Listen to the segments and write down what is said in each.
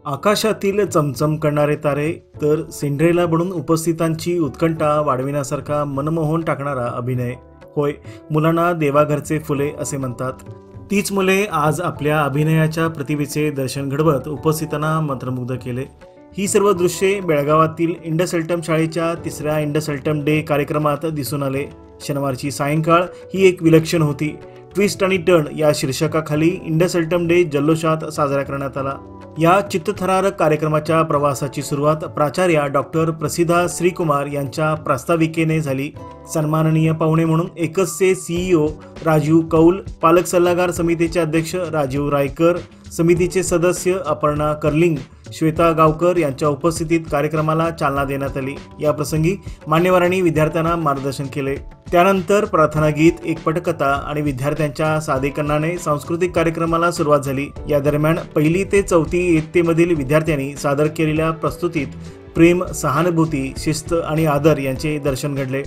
आकाशातील चमचम करणारे तारे तर सिंड्रेला बनून उपस्थितांची उत्कंठा वाढविण्यासारखा मनमोहन टाकणारा अभिनय. होय, मुलांना देवाघरचे फुले असे म्हणतात. तीच मुले आज आपल्या अभिनयाच्या प्रतिभेचे दर्शन घडवत उपस्थितांना मंत्रमुग्ध केले. ही सर्व दृश्ये बेळगावातील इंडसल्टम शाळेच्या 3ऱ्या इंडसल्टम डे कार्यक्रमात दिसून आले. शनिवारची सायंकाळ ही एक विलक्षण होती. ट्विस्ट आणि टर्न या शीर्षकाखाली इंडसल्टम डे जल्लोषात साजरा करण्यात आला. या चित्तथरारक कार्यक्रमाच्या प्रवासाची सुरुवात प्राचार्या डॉक्टर प्रसिद्धा श्रीकुमार यांच्या प्रास्ताविकेने झाली. सन्माननीय पाहुणे म्हणून एकसचे सीईओ राजीव कौल, पालक सल्लागार समितीचे अध्यक्ष राजीव रायकर, समितीचे सदस्य अपर्णा कर्लिंग, श्वेता गावकर यांच्या उपस्थितीत कार्यक्रमाला चालना देण्यात आली. या प्रसंगी मान्यवरांनी विद्यार्थ्यांना मार्गदर्शन केले. त्यानंतर प्रार्थना गीत, एक पटकथा आणि विद्यार्थ्यांच्या सादरीकरणाने सांस्कृतिक कार्यक्रमाला सुरुवात झाली. या दरम्यान 1ली ते 4थी इयत्तेमधील विद्यार्थ्यांनी सादर केलेल्या प्रस्तुतीत प्रेम, सहानुभूती, शिस्त आणि आदर यांचे दर्शन घडले.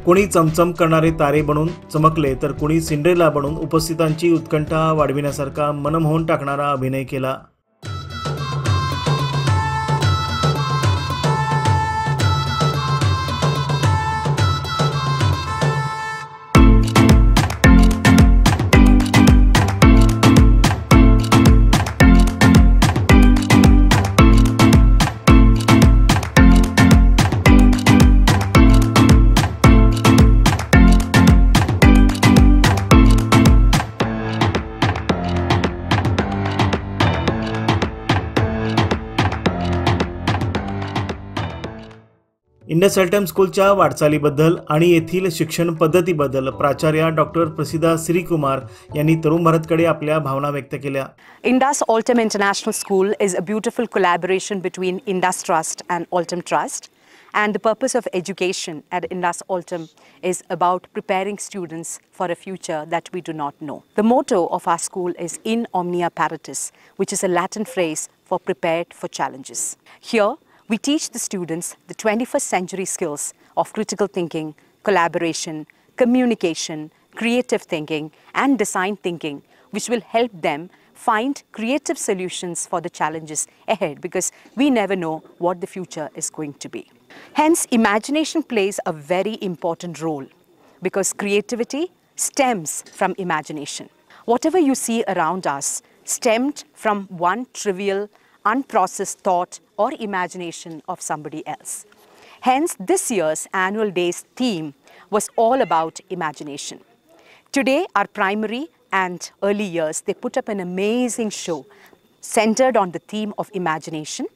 कोणी चमचम करणारे तारे बनून चमकले तर कोणी सिंड्रेला बनून उपस्थितांची उत्कंठा वाढविण्यासारखा मनमोहन टाकणारा अभिनय केला. इंडसल्टम स्कूलच्या वाटचालीबद्दल आणि येथील शिक्षण पद्धतीबद्दल प्राचार्या डॉक्टर प्रसिद्धा श्रीकुमार यांनी तरुण भारतकडे आपल्या भावना व्यक्त केल्या. Indus Altum International School is a beautiful collaboration between Indus Trust and Altum Trust, and the purpose of education at Indus Altum is about preparing students for a future that we do not know. The motto of our school is In Omnia Paratus, which is a Latin phrase for prepared for challenges. Here we teach the students the 21st century skills of critical thinking, collaboration, communication, creative thinking and design thinking, which will help them find creative solutions for the challenges ahead, because we never know what the future is going to be. Hence, imagination plays a very important role because creativity stems from imagination. Whatever you see around us stemmed from one trivial, unprocessed thought or imagination of somebody else. Hence, this year's annual day's theme was all about imagination. Today, our primary and early years, they put up an amazing show centered on the theme of imagination,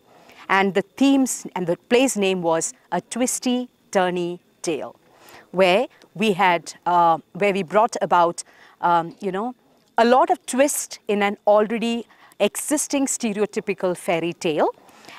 and the themes and the play's name was A Twisty Turny Tale, where we brought about a lot of twist in an already existing stereotypical fairy tale,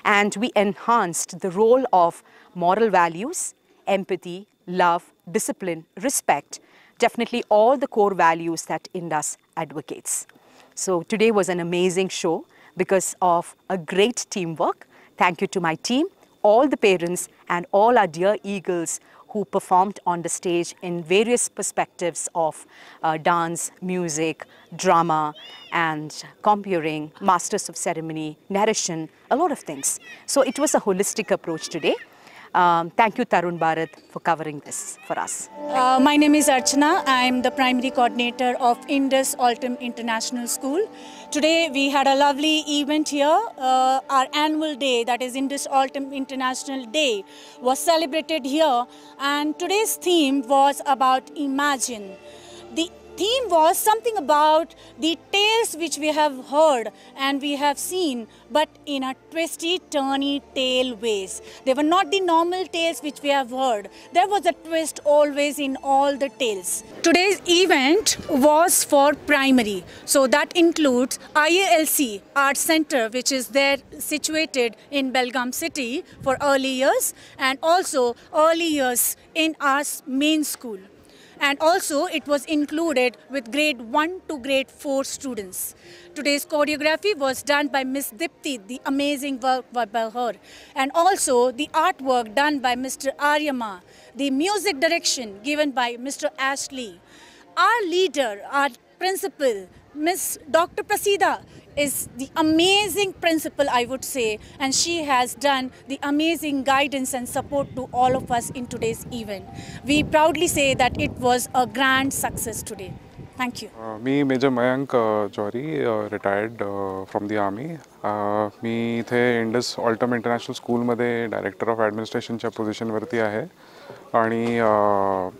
and we enhanced the role of moral values, empathy, love, discipline, respect, definitely all the core values that Indus advocates. So today was an amazing show because of a great teamwork. Thank you to my team, all the parents and all our dear eagles who performed on the stage in various perspectives of dance, music, drama, and compuring, masters of ceremony, narration, a lot of things. So it was a holistic approach today. Thank you, Tarun Bharat, for covering this for us. My name is Archana. I am the primary coordinator of Indus Altum International School. Today we had a lovely event here. Our annual day, that is Indus Altum International Day, was celebrated here, and today's theme was about imagine. The theme was something about the tales which we have heard and we have seen, but in a twisty, turny tale ways. They were not the normal tales which we have heard. There was a twist always in all the tales. Today's event was for primary. So that includes IALC Art Center, which is there situated in Belgaum city for early years, and also early years in our main school. And also it was included with grade 1 to grade 4 students. Today's choreography was done by Miss Dipti, the amazing work by her. And also the artwork done by Mr. Aryama, the music direction given by Mr. Ashley. Our leader, our principal, Miss Dr. Prasida, is the amazing principal, I would say, and she has done the amazing guidance and support to all of us in today's event. We proudly say that it was a grand success today. Thank you. मी major Mayank Johri, retired from the army. मी इथे Indus Altum international स्कूलमध्ये director of ॲडमिनिस्ट्रेशनच्या पोझिशनवरती आहे आणि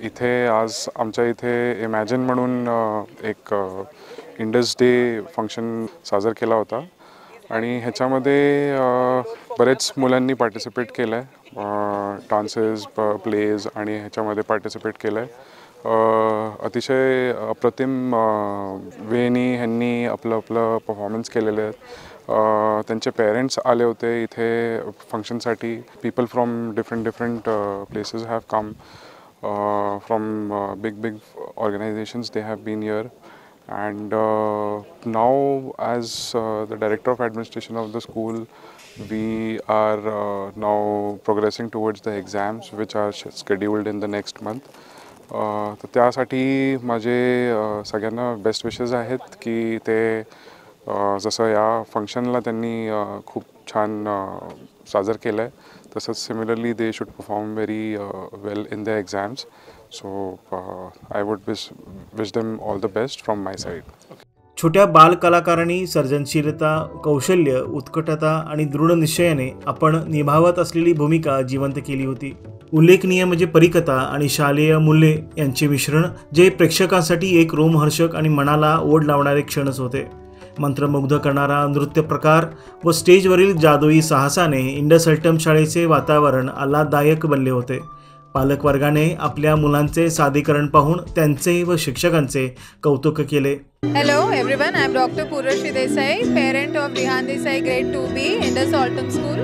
इथे आज आमच्या इथे इमॅजिन म्हणून एक इंडस डे फंक्शन साजर केला होता आणि ह्याच्यामध्ये बरेच मुलांनी पार्टिसिपेट केलं आहे. डान्सेस, प्लेज आणि ह्याच्यामध्ये पार्टिसिपेट केलं आहे. अतिशय अप्रतिम वेनी ह्यांनी आपलं परफॉर्मन्स केलेले आहेत. त्यांचे पेरेंट्स आले होते इथे फंक्शनसाठी. People from different places have come from big organisations. They have been here. And now as the director of administration of the school, we are now progressing towards the exams which are scheduled in the next month. तर त्यासाठी माझे सगळ्यांना best wishes आहेत की ते जसं या फंक्शनला त्यांनी खूप छान साजर केलं आहे तसंच similarly they should perform very well in the exams. So I would wish them all the best from my side. छोट्या बाल कलाकारांनी सर्जनशीलता, कौशल्य, उत्कटता आणि दृढ निश्चयाने आपण निभावत असलेली भूमिका जिवंत केली होती. उल्लेखनीय म्हणजे परिकथा आणि शालेय मूल्ये यांचे मिश्रण जे प्रेक्षकांसाठी एक रोमहर्षक आणि मनाला ओढ लावणारे क्षणच होते. मंत्रमुग्ध करणारा नृत्य प्रकार व स्टेजवरील जादुई साहसाने इंडस अल्टम शाळेचे वातावरण आल्हाददायक बनले होते. पालकवर्गाने आपल्या मुलांचे सादरीकरण पाहून त्यांचे व शिक्षकांचे कौतुक केले. Hello everyone, I am Dr. Purvashri Desai, parent of Rihan Desai Grade 2B, Indus Altum School.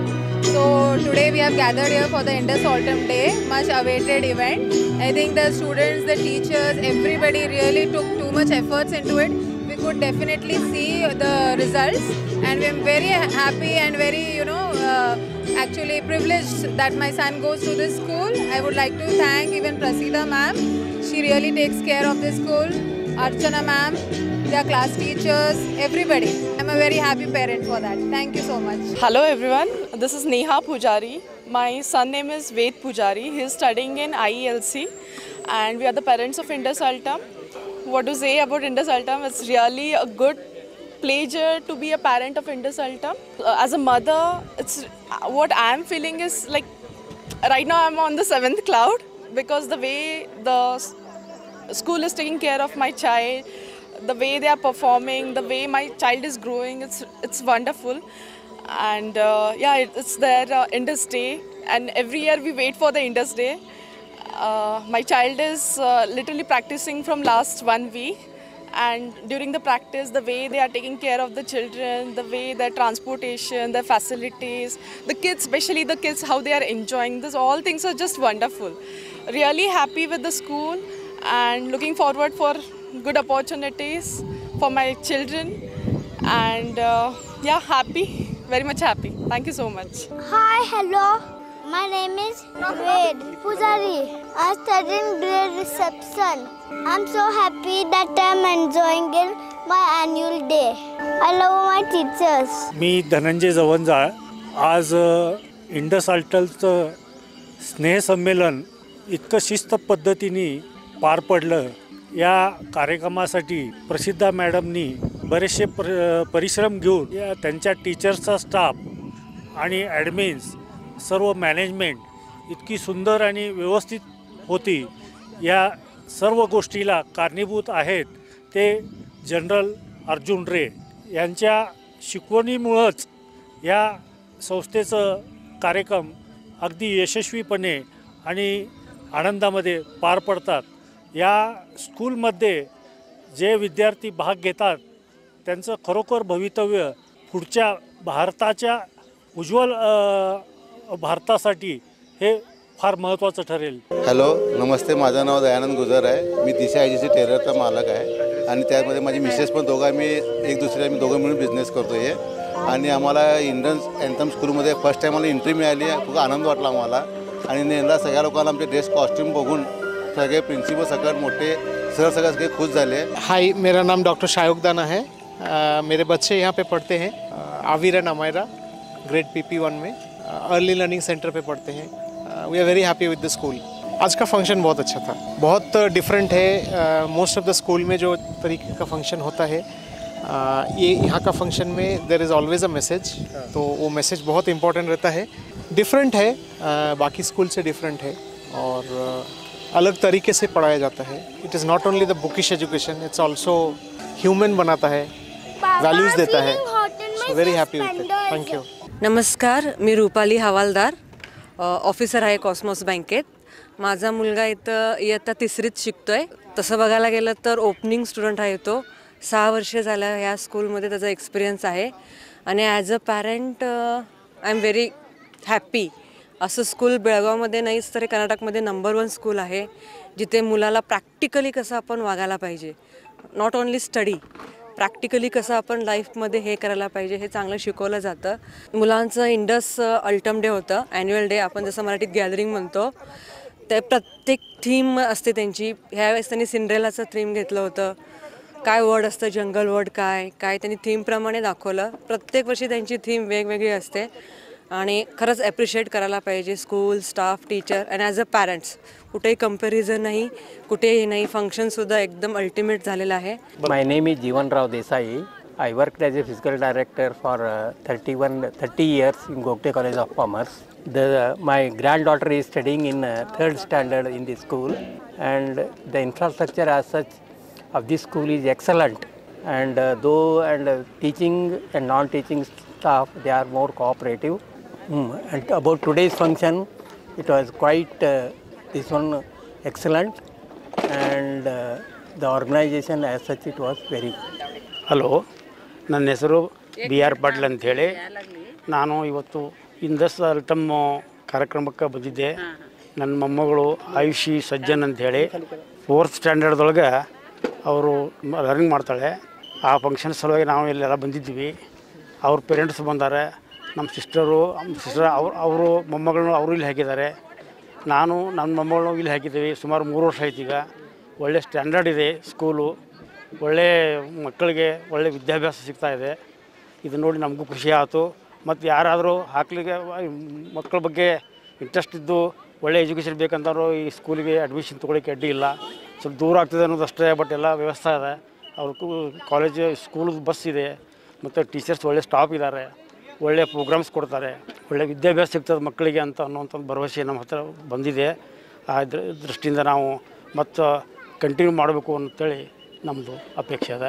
So today we have gathered here for the Indus Altum Day, much awaited event. I think the students, the teachers, everybody really took too much efforts into it. We could definitely see the results and we are very happy and very actually privileged that my son goes to this school. I would like to thank even Prasida ma'am. She really takes care of this school. Archana ma'am, their class teachers, everybody. I'm a very happy parent for that. Thank you so much. Hello everyone, this is Neha Pujari. My son name is Ved Pujari. He is studying in IELC and we are the parents of Indus Altum. What to say about Indus Altum? It's really a good pleasure to be a parent of Indus Altum. As a mother, it's what I'm feeling is like right now I'm on the 7th cloud because the way the school is taking care of my child, the way they are performing, the way my child is growing, it's wonderful. And it's their Indus Day and every year we wait for the Indus Day. My child is literally practicing from last 1 week. And during the practice, the way they are taking care of the children, the way their transportation, their facilities, the kids, especially the kids, how they are enjoying this, all things are just wonderful. Really happy with the school and looking forward for good opportunities for my children. And happy, very much happy. Thank you so much. Hi, hello. My name is Ved Pujari. I'm studying grade reception. I'm so happy that I'm enjoying in my annual day. I love my teachers. मी धनंजय जवंजाळ. आज Indus अल्टमचं स्नेहसंमेलन इतकं शिस्त पद्धतीने पार पडलं. या कार्यक्रमासाठी प्रसिद्धा मॅडमनी बरेचसे परिश्रम घेऊन त्यांच्या टीचर्सचा स्टाफ आणि ॲडमिन्स सर्व मॅनेजमेंट इतकी सुंदर आणि व्यवस्थित होती. या सर्व गोष्टीला कारणीभूत आहेत ते जनरल अर्जुन रे यांच्या शिकवणीमुळंच या संस्थेचं कार्यक्रम अगदी यशस्वीपणे आणि आनंदामध्ये पार पडतात. या स्कूलमध्ये जे विद्यार्थी भाग घेतात त्यांचं खरोखर भवितव्य पुढच्या भारताच्या उज्ज्वल भारतासाठी हे फार महत्त्वाचं ठरेल. हॅलो नमस्ते, माझं नाव दयानंद गुजर आहे. मी दिशा आयजीसी टेलरचा मालक आहे आणि त्यामध्ये माझी मिसेस पण दोघं आम्ही दोघं मिळून बिझनेस करतो आहे. आणि आम्हाला इंडस अल्टम स्कूलमध्ये फर्स्ट टाईम मला एंट्री मिळाली. खूप आनंद वाटला आम्हाला आणि नेमला सगळ्या लोकांना आमचे ड्रेस कॉस्ट्यूम बघून सगळे प्रिन्सिपल सगळ्यात मोठे सर सगळे खुश झाले. हाय, मेरा नाम डॉक्टर शायुक दाना है. मेरे बच्चे यहाँ पे पढ़ते हैं, आविर एंड अमायरा ग्रेड PP1 में अर्ली लर्निंग सेंटर पे पढ़ते हैं। We are very happy with the school. आज का फंक्शन बहुत अच्छा था, बहुत डिफरेंट है मोस्ट ऑफ द स्कूल में जो तरीके का फंक्शन होता है। ये यहाँ का फंक्शन में there is always a message, तो वो मैसेज बहुत इम्पोर्टेंट रहता है। डिफरेंट है, बाकी स्कूल से डिफरेंट है और अलग तरीके से पढ़ाया जाता है। It is not only the bookish education, it's also human बनाता है, वैल्यूज़ देता है। So very happy with it. Thank you. नमस्कार, मी रुपाली हवालदार, ऑफिसर आहे कॉस्मॉस बँकेत। माझा मुलगा इथं इयत्ता 3रीत शिकतो आहे। तसं बघायला गेलं तर ओपनिंग स्टुडंट आहे तो। 6 वर्ष झालं ह्या स्कूलमध्ये त्याचा एक्सपिरियन्स आहे आणि as a parent I am very happy. असं स्कूल बेळगावमध्ये नाहीच तर कर्नाटकमध्ये नंबर 1 स्कूल आहे, जिथे मुलाला प्रॅक्टिकली कसं आपण वागायला पाहिजे, नॉट ओन्ली स्टडी, प्रॅक्टिकली कसं आपण लाईफमध्ये हे करायला पाहिजे हे चांगलं शिकवलं जातं। मुलांचं इंडस अल्टम डे होतं, ॲन्युअल डे, आपण जसं मराठीत गॅदरिंग म्हणतो। ते प्रत्येक थीम असते त्यांची। ह्यावेळेस त्यांनी सिंड्रेलाचं थीम घेतलं होतं। काय वर्ड असतं, जंगल वर्ड काय त्यांनी थीमप्रमाणे दाखवलं। प्रत्येक वर्षी त्यांची थीम वेगवेगळी असते आणि खरंच ॲप्रिशिएट करायला पाहिजे school, staff, teacher and as a parents. कुठेही कंपॅरिझन नाही, कुठेही नाही, फंक्शनसुद्धा एकदम अल्टिमेट झालेलं आहे। My name is Jeevanrao Desai. I worked as a physical director for 30 years in Gogte College of Commerce. My granddaughter is studying in 3rd standard in the school, and the infrastructure as such of this school is excellent. And teaching and non-teaching staff, they are more cooperative. And about today's function, it was quite excellent, and the organization as such, it was very good. Hello, ನನ್ನ ಹೆಸರು BR Patil ಅಂಥೇಳಿ. ನಾನು ಇವತ್ತು Indus ಅಲ್ಟಮ್ ಕಾರ್ಯಕ್ರಮಕ್ಕೆ ಬಂದಿದ್ದೆ. ನನ್ನ ಮೊಮ್ಮಗಳು ಆಯುಷಿ ಸಜ್ಜನ್ ಅಂಥೇಳಿ 4th ಸ್ಟ್ಯಾಂಡರ್ಡ್ದೊಳಗೆ ಅವರು ಲರ್ನಿಂಗ್ ಮಾಡ್ತಾಳೆ. ಆ ಫಂಕ್ಷನ್ ಸಲುವಾಗಿ ನಾವು ಇಲ್ಲೆಲ್ಲ ಬಂದಿದ್ವಿ. ಅವ್ರ ಪೇರೆಂಟ್ಸ್ ಬಂದಾರೆ, ನಮ್ಮ ಸಿಸ್ಟರ್ ಅವರು ಮೊಮ್ಮಗಳನ್ನ ಅವರು ಇಲ್ಲಿ ಹಾಕಿದ್ದಾರೆ. ನಾನು ನನ್ನ ಮೊಮ್ಮಗಳನ್ನ ಇಲ್ಲಿ ಹಾಕಿದ್ದೀವಿ. ಸುಮಾರು 3 ವರ್ಷ ಆಯ್ತು. ಈಗ ಒಳ್ಳೆ ಸ್ಟ್ಯಾಂಡರ್ಡ್ ಇದೆ ಸ್ಕೂಲು, ಒಳ್ಳೆ ಮಕ್ಕಳಿಗೆ ಒಳ್ಳೆ ವಿದ್ಯಾಭ್ಯಾಸ ಸಿಗ್ತಾ ಇದೆ. ಇದು ನೋಡಿ ನಮಗೂ ಖುಷಿ ಆಯಿತು. ಮತ್ತು ಯಾರಾದರೂ ಹಾಕ್ಲಿಕ್ಕೆ ಮಕ್ಕಳ ಬಗ್ಗೆ ಇಂಟ್ರೆಸ್ಟ್ ಇದ್ದು ಒಳ್ಳೆ ಎಜುಕೇಷನ್ ಬೇಕಂತವ್ರು ಈ ಸ್ಕೂಲಿಗೆ ಅಡ್ಮಿಷನ್ ತೊಗೊಳಿಕ್ಕೆ ಅಡ್ಡಿ ಇಲ್ಲ. ಸ್ವಲ್ಪ ದೂರ ಆಗ್ತದೆ ಅನ್ನೋದಷ್ಟೇ, ಬಟ್ ಎಲ್ಲ ವ್ಯವಸ್ಥೆ ಇದೆ. ಅವ್ರಿಗೂ ಕಾಲೇಜ್ ಸ್ಕೂಲ್ ಬಸ್ ಇದೆ, ಮತ್ತು ಟೀಚರ್ಸ್ ಒಳ್ಳೆ ಸ್ಟಾಫ್ ಇದ್ದಾರೆ, ಒಳ್ಳೆ ಪ್ರೋಗ್ರಾಮ್ಸ್ ಕೊಡ್ತಾರೆ, ಒಳ್ಳೆ ವಿದ್ಯಾಭ್ಯಾಸ ಸಿಗ್ತದೆ ಮಕ್ಕಳಿಗೆ ಅಂತ ಅನ್ನೋವಂಥದ್ದು ಭರವಸೆ ನಮ್ಮ ಹತ್ರ ಬಂದಿದೆ. ಆ ದೃಷ್ಟಿಯಿಂದ ನಾವು ಮತ್ತು ಕಂಟಿನ್ಯೂ ಮಾಡಬೇಕು ಅಂತೇಳಿ ನಮ್ಮದು ಅಪೇಕ್ಷೆ ಇದೆ.